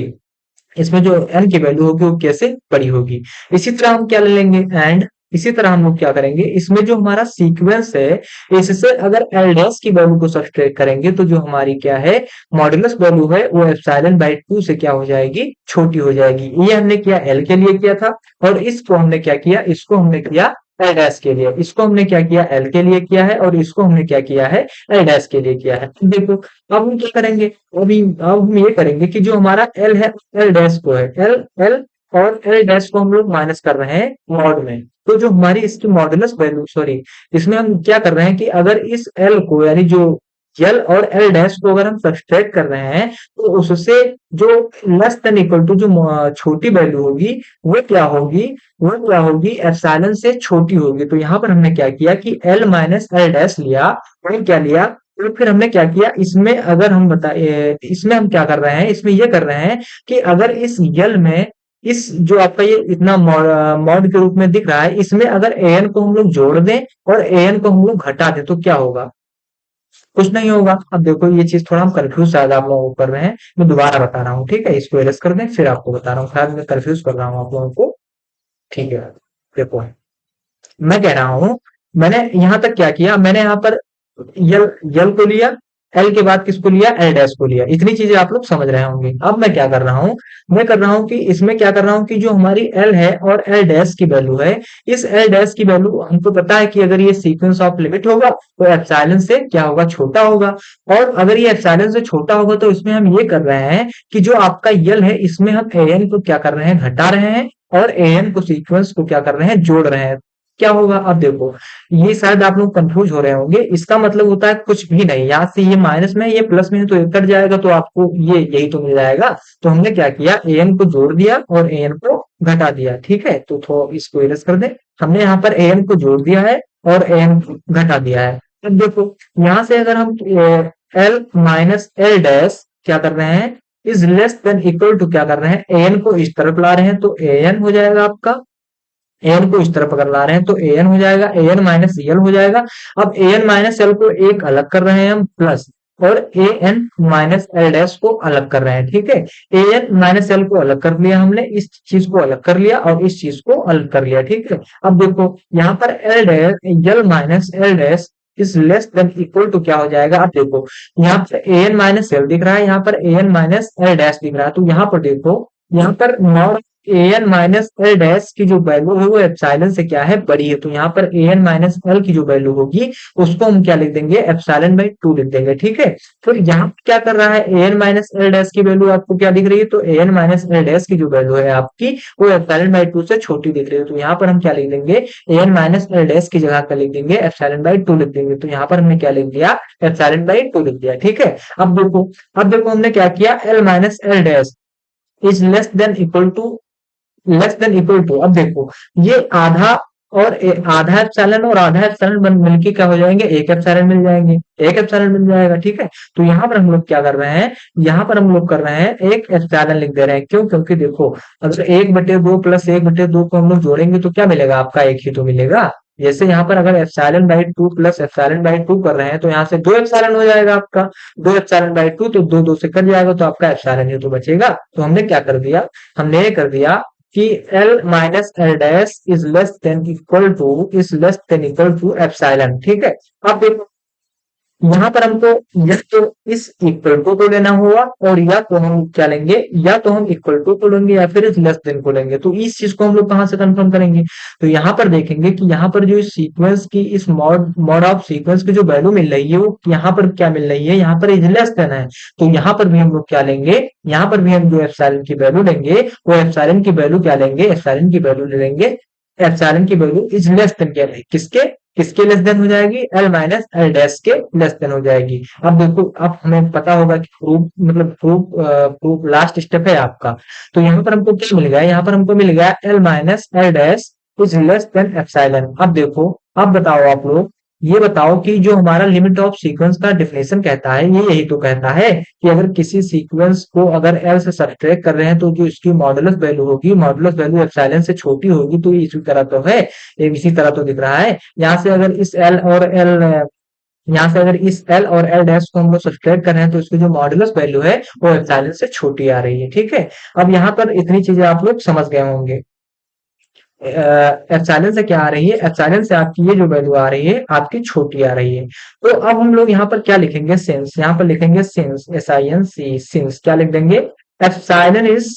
A: इसमें जो एन की वैल्यू होगी वो कैसे बड़ी होगी। इसी तरह हम क्या ले लेंगे, एंड इसी तरह हम लोग क्या करेंगे, इसमें जो हमारा सीक्वेंस है इससे अगर एल डैश की वैल्यू को सब्सट्रैक्ट करेंगे तो जो हमारी क्या है, मॉडुलस वैल्यू है वो एप्सिलॉन बाई 2 से क्या हो जाएगी, छोटी हो जाएगी। ये हमने किया एल के लिए किया था, और इसको हमने क्या किया, इसको हमने किया एल डैश के लिए। इसको हमने क्या किया, एल के लिए किया है, और इसको हमने क्या किया है, एल डैश के लिए किया है। देखो अब हम क्या करेंगे, अब हम ये करेंगे कि जो हमारा एल है एल डैश को है, एल एल और एल डैश को हम लोग माइनस कर रहे हैं मॉड में। तो जो हमारी इसकी मॉडुलस वैल्यू, सॉरी, इसमें हम क्या कर रहे हैं कि अगर इस एल को, यानी जो एल और एल डैश को अगर हम सब्सट्रैक्ट कर रहे हैं तो उससे जो लेस देन इक्वल टू जो छोटी वैल्यू होगी वो क्या होगी, एप्सिलॉन से छोटी होगी। तो यहाँ पर हमने क्या किया कि एल माइनस एल डैश लिया, और क्या लिया, तो फिर हमने क्या किया, इसमें अगर हम बताए, इसमें हम क्या कर रहे हैं, इसमें ये कर रहे हैं कि अगर इस यल में, इस जो आपका ये इतना मॉड के रूप में दिख रहा है, इसमें अगर एन को हम लोग जोड़ दें और एन को हम लोग घटा दें तो क्या होगा, कुछ नहीं होगा। अब देखो ये चीज थोड़ा हम कंफ्यूज शायद आप लोगों को कर रहे हैं, मैं दोबारा बता रहा हूँ, ठीक है, इसको एरेस कर दें फिर आपको बता रहा हूँ, शायद मैं कंफ्यूज कर रहा हूँ आप लोगों को। ठीक है, देखो मैं कह रहा हूँ, मैंने यहाँ तक क्या किया, मैंने यहाँ पर यल यल को लिया, एल के बाद किसको लिया, एल डैश को लिया। इतनी चीजें आप लोग समझ रहे होंगे। अब मैं क्या कर रहा हूँ, मैं कर रहा हूँ कि इसमें क्या कर रहा हूँ कि जो हमारी एल है और एल डैश की वैल्यू है, इस एल डैश की वैल्यू हमको पता है कि अगर ये सीक्वेंस ऑफ लिमिट होगा तो एप्सिलॉन से क्या होगा, छोटा होगा। और अगर ये एप्सिलॉन से छोटा होगा तो इसमें हम ये कर रहे हैं कि जो आपका यल है इसमें हम एन को क्या कर रहे हैं, घटा रहे हैं, और एन को, सीक्वेंस को क्या कर रहे हैं, जोड़ रहे हैं। क्या होगा, अब देखो ये शायद आप लोग कंफ्यूज हो रहे होंगे। इसका मतलब होता है कुछ भी नहीं, यहाँ से ये माइनस में है, ये प्लस में है, तो ये कट जाएगा तो आपको ये यही तो मिल जाएगा। तो हमने क्या किया, एन को जोड़ दिया और एन को घटा दिया, ठीक है। तो इसको इरेज कर दे, हमने यहाँ पर एन को जोड़ दिया है और एन घटा दिया है। अब देखो यहाँ से अगर हम एल माइनस एल डैश क्या कर रहे हैं, is less than equal to क्या कर रहे हैं, एन को इस तरफ ला रहे हैं तो एन हो जाएगा आपका, एन को इस तरफ अगर ला रहे हैं तो एन हो जाएगा, एन माइनस एल हो जाएगा। अब एन माइनस एल को एक अलग कर रहे हैं हम प्लस, और ए एन माइनस एल डैश को अलग कर रहे हैं, ठीक है। ए एन माइनस एल को अलग कर लिया हमने, इस चीज को अलग कर लिया और इस चीज को अलग कर लिया, ठीक है। अब देखो यहाँ पर l dash, l minus l dash is less than equal to क्या हो जाएगा। अब देखो यहाँ पर ए एन माइनस एल दिख रहा है, यहाँ पर a n minus l dash दिख रहा है, तो यहाँ पर देखो, यहाँ पर not a n minus l dash की जो वैल्यू है वो एप्सिलॉन से क्या है, बड़ी है। तो यहाँ पर ए एन माइनस एल की जो वैल्यू होगी उसको हम क्या लिख देंगे, एप्सिलॉन बाई 2 लिख देंगे, ठीक है। फिर यहाँ पे क्या कर रहा है, a n minus l dash की वैल्यू आपको क्या दिख रही है, तो ए एन माइनस एल डैश की जो वैल्यू है आपकी वो एप्सिलॉन बाई 2 से छोटी दिख रही है। तो यहाँ पर हम क्या लिख देंगे, ए एन माइनस एल डैश की जगह क्या लिख देंगे, एप्सिलॉन बाई 2 लिख देंगे। तो यहाँ पर हमने क्या लिख दिया, एप्सिलॉन बाई 2 लिख दिया, ठीक है। अब देखो हमने क्या किया, l minus l dash is less than equal to, अब देखो ये आधा और आधा एप्सिलॉन और आधा एप्सिलॉन मिलके क्या हो जाएंगे, एक एप्सिलॉन मिल जाएंगे, एक एप्सिलॉन मिल जाएगा। ठीक है, तो यहाँ पर हम लोग क्या कर रहे हैं, यहाँ पर हम लोग कर रहे हैं एक एप्सिलॉन लिख दे रहे हैं। क्यों? क्योंकि देखो, अगर 1/2 प्लस 1/2 को हम लोग जोड़ेंगे तो क्या मिलेगा, आपका एक ही तो मिलेगा। जैसे यहाँ पर अगर epsilon by 2 plus epsilon by 2 कर रहे हैं तो यहाँ से 2 एप्सिलॉन हो जाएगा आपका, 2 एप्सिलॉन बाई 2, तो 2 2 से कट जाएगा तो आपका एप्सिलॉन ही तो बचेगा। तो हमने क्या कर दिया, हमने ये कर दिया कि L minus l dash is less than equal to epsilon. ठीक है, अब देखो यहाँ पर हमको या तो इस इक्वल टू को लेना होगा, और या तो हम क्या लेंगे, या तो हम इक्वल टू को लेंगे या फिर इस लेस देन को लेंगे। तो इस चीज को हम लोग कहाँ से कंफर्म करेंगे, तो यहाँ पर देखेंगे कि यहाँ पर जो इस सीक्वेंस की, इस मॉड मॉड ऑफ सीक्वेंस की जो वैल्यू मिल रही है वो यहाँ पर क्या मिल रही है, यहाँ पर इज लेस देन है। तो यहाँ पर भी हम लोग क्या लेंगे, यहाँ पर भी हम जो एप्सिलॉन की वैल्यू लेंगे वो एप्सिलॉन की वैल्यू क्या लेंगे, एप्सिलॉन की वैल्यू ले लेंगे, एप्सिलॉन की वैल्यू इज लेस देन क्या है, किसके, किसके लेस देन हो जाएगी, एल माइनस एल डैश के लेस देन हो जाएगी। अब देखो, अब हमें पता होगा कि प्रूफ मतलब प्रूफ लास्ट स्टेप है आपका। तो यहाँ पर हमको क्या मिल गया, यहाँ पर हमको मिल गया L minus l dash is less then epsilon. अब देखो, अब बताओ आप लोग, ये बताओ कि जो हमारा लिमिट ऑफ सीक्वेंस का डिफिनेशन कहता है, ये यही तो कहता है कि अगर किसी सीक्वेंस को अगर एल से सब्ट्रैक्ट कर रहे हैं तो जो इसकी मॉडुलस वैल्यू होगी, मॉडुलस वैल्यू एप्सिलॉन से छोटी होगी। तो ये इसी तरह तो है, ये इसी तरह तो दिख रहा है। यहाँ से अगर इस एल और एल, यहाँ से अगर इस एल और एल डैश को हम लोग सब्ट्रैक्ट कर रहे हैं तो इसकी जो मॉडुलस वैल्यू है वो एप्सिलॉन से छोटी आ रही है। ठीक है, अब यहाँ पर इतनी चीजें आप लोग समझ गए होंगे। एप्सिलॉन से क्या आ रही है, एप्सिलॉन से आपकी ये जो वैल्यू आ रही है आपकी छोटी आ रही है। तो अब हम लोग यहाँ पर क्या लिखेंगे, सिंस, यहाँ पर लिखेंगे सिंस, SINC, सिंस क्या लिख देंगे, epsilon is,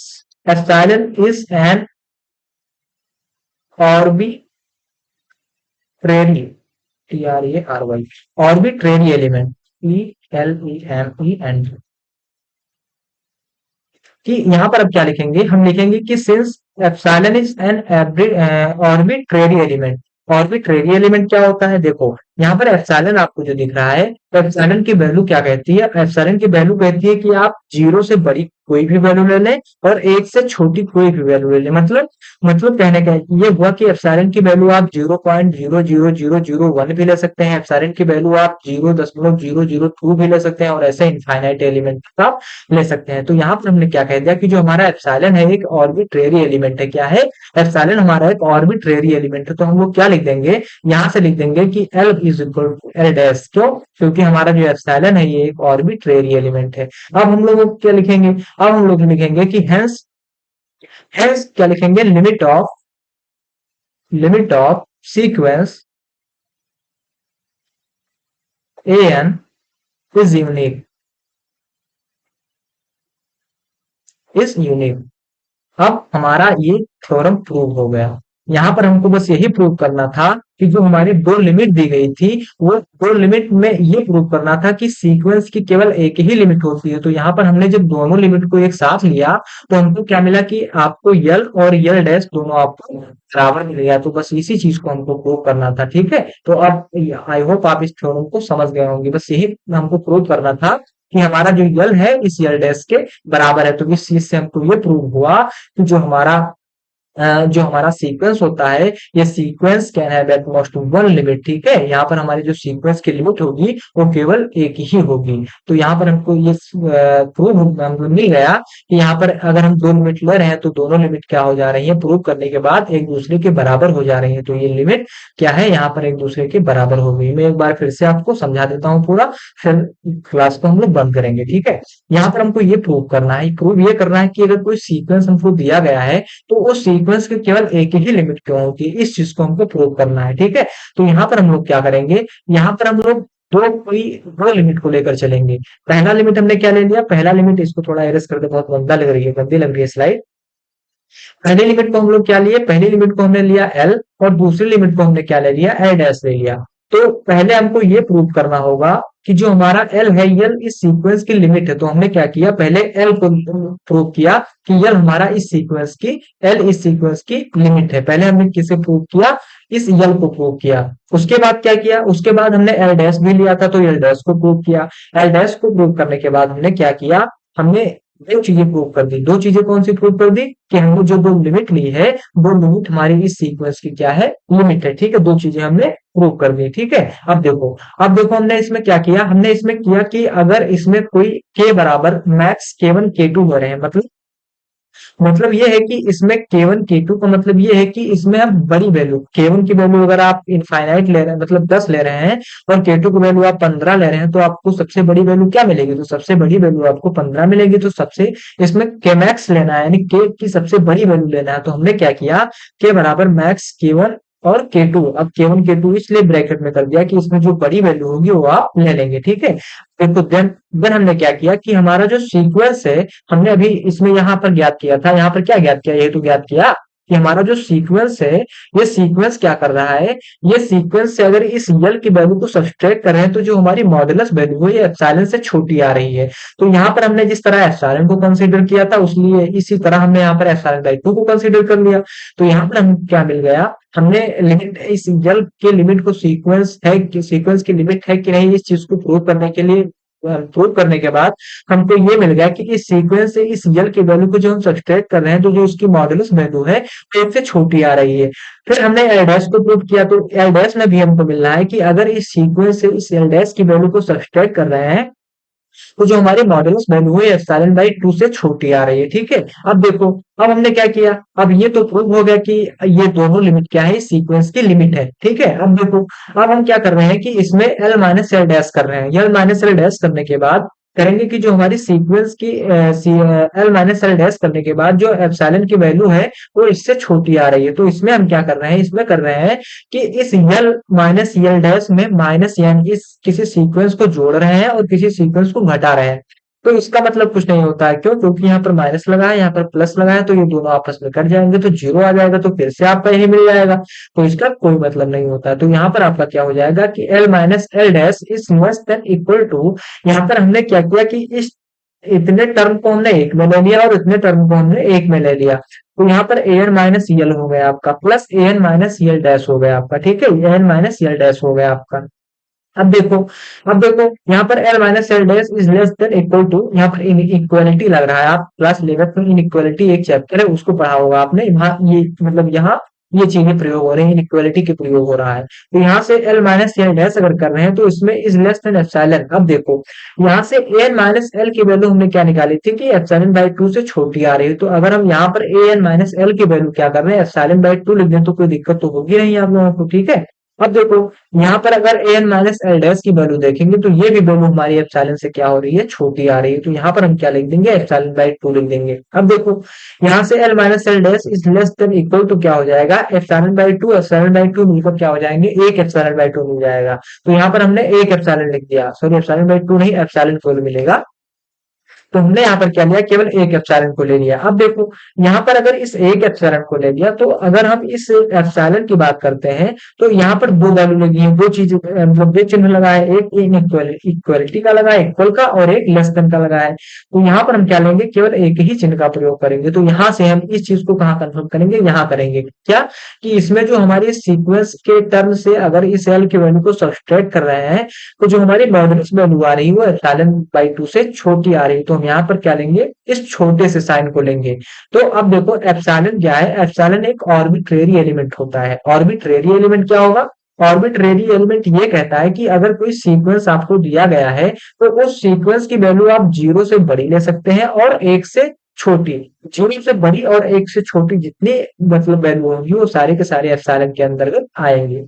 A: epsilon is an arbitrary, TRARY, arbitrary element, ELEMENT, कि यहाँ पर अब क्या लिखेंगे, हम लिखेंगे कि since epsilon is an arbitrary element. Arbitrary element क्या होता है, देखो यहाँ पर एप्सिलॉन आपको जो दिख रहा है, तो एप्सिलॉन की वैल्यू क्या कहती है, एप्सिलॉन की वैल्यू कहती है कि आप 0 से बड़ी कोई भी वैल्यू ले लें और 1 से छोटी कोई भी वैल्यू ले लें। मतलब कहने का ये हुआ कि एप्सिलॉन की वैल्यू आप 0.00001 भी ले सकते हैं, एप्सिलॉन की वैल्यू आप 0.002 भी ले सकते हैं, और ऐसे इनफाइनाइट एलिमेंट आप ले सकते हैं। तो यहाँ पर हमने क्या कह दिया कि जो हमारा एप्सिलॉन है एक ऑर्बिट्रेरी एलिमेंट है। क्या है, एप्सिलॉन हमारा एक ऑर्बिट्रेरी एलिमेंट है। तो हम लोग क्या लिख देंगे, यहाँ से लिख देंगे कि l is equal to l dash. क्यों? क्योंकि हमारा जो एप्सिलॉन है ये एक ऑर्बिट्रेरी एलिमेंट है। अब हम लोग क्या लिखेंगे, अब हम लोग लिखेंगे कि हेंस, हेंस क्या लिखेंगे, limit of sequence an is unique, is unique. अब हमारा ये थ्योरम प्रूव हो गया। यहाँ पर हमको बस यही प्रूव करना था कि जो हमारी दो लिमिट दी गई थी, वो दो लिमिट में ये प्रूव करना था कि सीक्वेंस की केवल एक ही लिमिट होती है। तो यहाँ पर हमने जब दोनों लिमिट को एक साथ लिया तो हमको क्या मिला कि आपको यल और यल डैश दोनों आपको बराबर मिल गया। तो बस इसी चीज को हमको प्रूव करना था। ठीक है, तो अब आई होप आप इस थ्योरम को समझ गए होंगे। बस यही हमको प्रूव करना था कि हमारा जो यल है इस यल डैश के बराबर है। तो इस चीज से हमको ये प्रूव हुआ कि जो हमारा सीक्वेंस होता है, ये sequence can have at most one limit. ठीक है, यहाँ पर हमारी जो सीक्वेंस की लिमिट होगी वो केवल एक ही होगी। तो यहाँ पर हमको ये प्रूव हमको मिल गया कि यहाँ पर अगर हम दो लिमिट ले रहे हैं तो दोनों लिमिट क्या हो जा रही है, प्रूव करने के बाद एक दूसरे के बराबर हो जा रही है। तो ये लिमिट क्या है, यहाँ पर एक दूसरे के बराबर हो गई। मैं एक बार फिर से आपको समझा देता हूँ पूरा, फिर क्लास को हम लोग बंद करेंगे। ठीक है, यहाँ पर हमको ये प्रूव करना है, प्रूव ये करना है कि अगर कोई सीक्वेंस हमको दिया गया है तो उस सीक्वेंस की केवल एक ही लिमिट क्यों होती है, इस चीज को हमको प्रूव करना है। ठीक है, तो यहाँ पर हम लोग क्या करेंगे, यहाँ पर हम लोग दो लिमिट को लेकर चलेंगे। पहला लिमिट हमने क्या ले लिया, पहला लिमिट, इसको थोड़ा एरेस कर दे, बहुत गंदा लग रही है, गंदी लग रही है स्लाइड। पहली लिमिट को हम लोग क्या लिए, पहली लिमिट को हमने लिया एल, और दूसरी लिमिट को हमने क्या ले लिया, एल डैश ले लिया। तो पहले हमको ये प्रूव करना होगा कि जो हमारा एल है, यल इस सीक्वेंस की लिमिट है। तो हमने क्या किया, पहले एल को प्रूव किया कि यल हमारा इस सीक्वेंस की, एल इस सीक्वेंस की लिमिट है। पहले हमने किसे प्रूव किया, इस यल को प्रूव किया। उसके बाद क्या किया, उसके बाद हमने एल डैश भी लिया था तो एल डैश को प्रूव किया। एल डैश को प्रूव करने के बाद हमने क्या किया, हमने दो चीजें प्रूव कर दी। दो चीजें कौन सी प्रूव कर दी? कि हमने जो दो लिमिट ली है, वो लिमिट हमारी इस सीक्वेंस की क्या है? लिमिट है। ठीक है, दो चीजें हमने प्रूव कर दी। ठीक है, अब देखो हमने इसमें क्या किया? हमने इसमें किया कि अगर इसमें कोई के बराबर मैक्स K1 K2 हो रहे हैं, मतलब ये है कि इसमें K1 K2 का मतलब ये है कि इसमें हम बड़ी वैल्यू K1 की वैल्यू अगर आप इनफाइनाइट ले रहे हैं, मतलब 10 ले रहे हैं, और K2 की वैल्यू आप 15 ले रहे हैं, तो आपको सबसे बड़ी वैल्यू क्या मिलेगी? तो सबसे बड़ी वैल्यू आपको 15 मिलेगी। तो सबसे इसमें के मैक्स लेना है, यानी के की सबसे बड़ी वैल्यू लेना है। तो हमने क्या किया? के बराबर मैक्स K1 और K2। अब K1 K2 इसलिए ब्रैकेट में कर दिया कि इसमें जो बड़ी वैल्यू होगी वो आप ले लेंगे। ठीक है, देखो देन हमने क्या किया कि हमारा जो सीक्वेंस है, हमने अभी इसमें यहाँ पर ज्ञात किया था। यहाँ पर क्या ज्ञात किया? ये तो ज्ञात किया कि हमारा जो सीक्वेंस है, ये सीक्वेंस क्या कर रहा है? ये सीक्वेंस से अगर इस यल की वैल्यू को सब्सट्रैक्ट कर रहे हैं, तो जो हमारी मॉडुलस वैल्यू है, ये एप्सिलॉन से छोटी आ रही है। तो यहाँ पर हमने जिस तरह एप्सिलॉन को कंसीडर किया था, उसलिए इसी तरह हमने यहाँ पर एप्सिलॉन बाई 2 को कंसीडर कर लिया। तो यहाँ पर हम क्या मिल गया? हमने लिमिट, इस यल के लिमिट को सीक्वेंस है कि सीक्वेंस की लिमिट है कि नहीं, इस चीज को प्रूव करने के लिए, प्रूव करने के बाद हमको ये मिल गया कि इस सीक्वेंस से इस यल की वैल्यू को जो हम सब्सट्रैक्ट कर रहे हैं, तो जो उसकी मॉडुलस वैल्यू है वो एक से छोटी आ रही है। फिर हमने एल डैश को प्रूव किया, तो एल डैश में भी हमको मिल रहा है कि अगर इस सीक्वेंस से इस एल डैश की वैल्यू को सब्सट्रैक्ट कर रहे हैं, तो जो हमारी मॉडुलस वैल्यू है एप्सिलॉन बाई 2 से छोटी आ रही है। ठीक है, अब देखो, अब हमने क्या किया? अब ये तो प्रूव हो गया कि ये दोनों लिमिट क्या है? सीक्वेंस की लिमिट है। ठीक है, अब देखो, अब हम क्या कर रहे हैं कि इसमें एल माइनस एल डैश कर रहे हैं। एल माइनस एल डैश करने के बाद करेंगे कि जो हमारी सीक्वेंस की एल माइनस एल डैश करने के बाद जो एप्सिलॉन की वैल्यू है, वो इससे छोटी आ रही है। तो इसमें हम क्या कर रहे हैं? इसमें कर रहे हैं कि इस यल माइनस यल डैश में माइनस यानी इस किसी सीक्वेंस को जोड़ रहे हैं और किसी सीक्वेंस को घटा रहे हैं। तो इसका मतलब कुछ नहीं होता है। क्यों? क्योंकि यहाँ पर माइनस लगा है, यहाँ पर प्लस लगा है, तो ये दोनों आपस में कट जाएंगे, तो जीरो आ जाएगा, तो फिर से आपका यही मिल जाएगा। तो इसका कोई मतलब नहीं होता है। तो यहाँ पर आपका क्या हो जाएगा कि l minus l dash is less than equal to, यहाँ पर हमने क्या किया कि इस इतने टर्म को हमने एक में ले लिया और इतने टर्म को हमने एक में ले लिया। तो यहाँ पर ए एन माइनस यल हो गया आपका, plus a n minus l dash हो गया आपका। ठीक है, a n minus l dash हो गया आपका। अब देखो, यहाँ पर l minus l dash is less than equal to, यहाँ पर इनइक्वालिटी लग रहा है। आप क्लास 11 में इनइक्वालिटी एक चैप्टर है, उसको पढ़ा होगा आपने। यहाँ ये मतलब यहाँ ये चीजें प्रयोग हो रही हैं, इनइक्वालिटी के प्रयोग हो रहा है। तो यहाँ से एल माइनस एल डैश अगर कर रहे हैं, तो इसमें इज लेस देन एप्सिलॉन। अब देखो, यहाँ से एन माइनस एल की वैल्यू हमने क्या निकाली थी कि एप्सिलॉन बाई 2 से छोटी आ रही है। तो अगर हम यहाँ पर ए एन माइनस एल की वैल्यू क्या कर रहे हैं? एप्सिलॉन बाई 2 लिख दें, तो कोई दिक्कत तो होगी नहीं आप लोगों को। ठीक है, अब देखो, यहाँ पर अगर ए एन माइनस एल डैश की वैल्यू देखेंगे, तो ये भी वैल्यू हमारी एप्सिलॉन से क्या हो रही है? छोटी आ रही है। तो यहाँ पर हम क्या लिख देंगे? एप्सिलॉन बाई 2 लिख देंगे। अब देखो, यहाँ से l minus l dash is less than equal to क्या हो जाएगा? एप्सिलॉन बाई 2, एप्सिलॉन बाई 2 मिलकर क्या हो जाएंगे? एक एप्सिलॉन बाई 2 मिल जाएगा। तो यहाँ पर हमने एक एप्सिलॉन लिख दिया, सॉरी एप्सिलॉन बाई 2 नहीं, एप्सिलॉन 12 मिलेगा। तो हमने यहाँ पर क्या लिया? केवल एक एप्सिलॉन को ले लिया। अब देखो, यहाँ पर अगर इस एक एप्सिलॉन को ले लिया, तो अगर हम इस एप्सिलॉन की बात करते हैं, तो यहाँ पर दो वैल्यू लगी है, दो चीज मतलब दो चिन्ह लगा है, एक इक्वलिटी का लगा है, इक्वल का, और एक लेस देन का लगा है। तो यहाँ पर हम क्या लेंगे? केवल एक ही चिन्ह का प्रयोग करेंगे। तो यहाँ से हम इस चीज को कहाँ कन्फर्म करेंगे? यहाँ करेंगे क्या? कि इसमें जो हमारी सीक्वेंस के टर्म से अगर इस एल की वैल्यू को सब्सट्रैक्ट कर रहे हैं, तो जो हमारी मॉडुलस वैल्यू आ रही है वो एप्सिलॉन बाई 2 से छोटी आ रही है। तो हम यहाँ पर क्या लेंगे? इस छोटे से साइन को लेंगे। तो अब देखो, एप्सिलॉन क्या है? एप्सिलॉन एक आर्बिट्रेरी एलिमेंट होता है। आर्बिट्रेरी एलिमेंट क्या होगा? आर्बिट्रेरी एलिमेंट ये कहता है कि अगर कोई सीक्वेंस आपको दिया गया है, तो उस सीक्वेंस की वैल्यू आप जीरो से बड़ी ले सकते हैं और एक से छोटी। जीरो से बड़ी और एक से छोटी जितनी मतलब वैल्यू होंगी, वो सारे के सारे एप्सिलॉन के अंतर्गत आएंगे।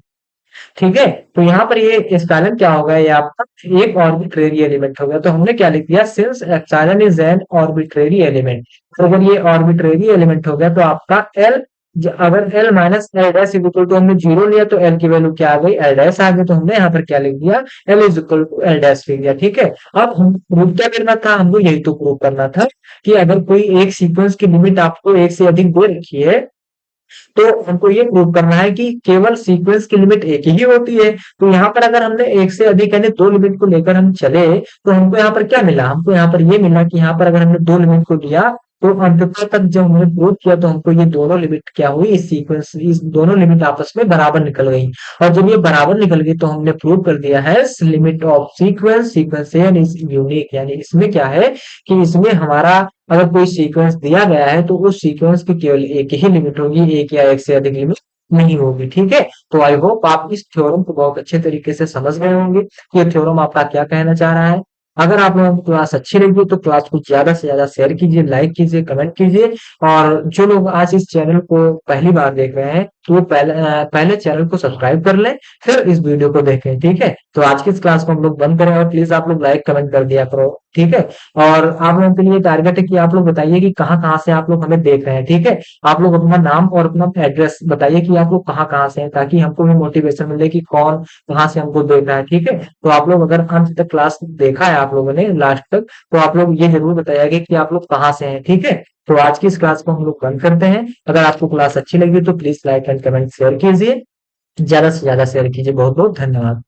A: ठीक है, तो यहाँ पर ये एप्सिलॉन क्या होगा? ये आपका एक आर्बिट्रेरी एलिमेंट हो गया। तो हमने क्या लिख दिया? Since epsilon is an arbitrary element. तो अगर ये आर्बिट्रेरी एलिमेंट हो गया, तो आपका एल, अगर l minus l dash is equal to, हमने जीरो लिया, तो एल की वैल्यू क्या आ गई? एल डैश आ गई। तो हमने यहाँ पर क्या लिख दिया? L is equal to l dash लिख दिया। ठीक है, अब हम प्रूव क्या करना था? हमको यही तो प्रूव करना था कि अगर कोई एक सीक्वेंस की लिमिट आपको एक से अधिक दे रखी है, तो हमको ये प्रूव करना है कि केवल सीक्वेंस की लिमिट एक ही होती है। तो यहाँ पर अगर हमने एक से अधिक यानी दो लिमिट को लेकर हम चले, तो हमको यहाँ पर क्या मिला? हमको यहाँ पर ये मिला कि यहाँ पर अगर हमने दो लिमिट को लिया, तो अंततः तक जब हमने प्रूव किया तो हमको ये दोनों लिमिट क्या हुई, इस दोनों लिमिट आपस में बराबर निकल गई। और जब ये बराबर निकल गई तो हमने प्रूव कर दिया है limit of sequence n is unique, यानी इसमें क्या है कि इसमें हमारा अगर कोई सीक्वेंस दिया गया है तो उस सीक्वेंस की केवल एक ही लिमिट होगी, एक या एक से अधिक लिमिट नहीं होगी। ठीक है, तो आई होप आप इस थ्योरम को बहुत अच्छे तरीके से समझ गए होंगे कि ये थ्योरम आपका क्या कहना चाह रहा है। अगर आप लोगों को क्लास अच्छी लगी तो क्लास को ज्यादा से ज्यादा शेयर कीजिए, लाइक कीजिए, कमेंट कीजिए। और जो लोग आज इस चैनल को पहली बार देख रहे हैं तो वो पहले चैनल को सब्सक्राइब कर लें, फिर इस वीडियो को देखें। ठीक है, तो आज की इस क्लास को हम लोग बंद करें और प्लीज आप लोग लाइक कमेंट कर दिया करो। ठीक है, और आप लोगों के लिए टारगेट है कि आप लोग बताइए कि कहाँ कहाँ से आप लोग हमें देख रहे हैं। ठीक है, आप लोग अपना नाम और अपना एड्रेस बताइए कि आप लोग कहाँ कहाँ से हैं, ताकि हमको भी मोटिवेशन मिले कि कौन कहाँ से हमको देख रहा है। ठीक है, तो आप लोग अगर अंत तक क्लास देखा है आप लोगों ने लास्ट तक, तो आप लोग ये जरूर बताइएगा कि आप लोग कहाँ से हैं। ठीक है, तो आज की इस क्लास को हम लोग बंद करते हैं। अगर आपको क्लास अच्छी लगी तो please like and comment share कीजिए, ज्यादा से ज्यादा शेयर कीजिए। बहुत बहुत धन्यवाद।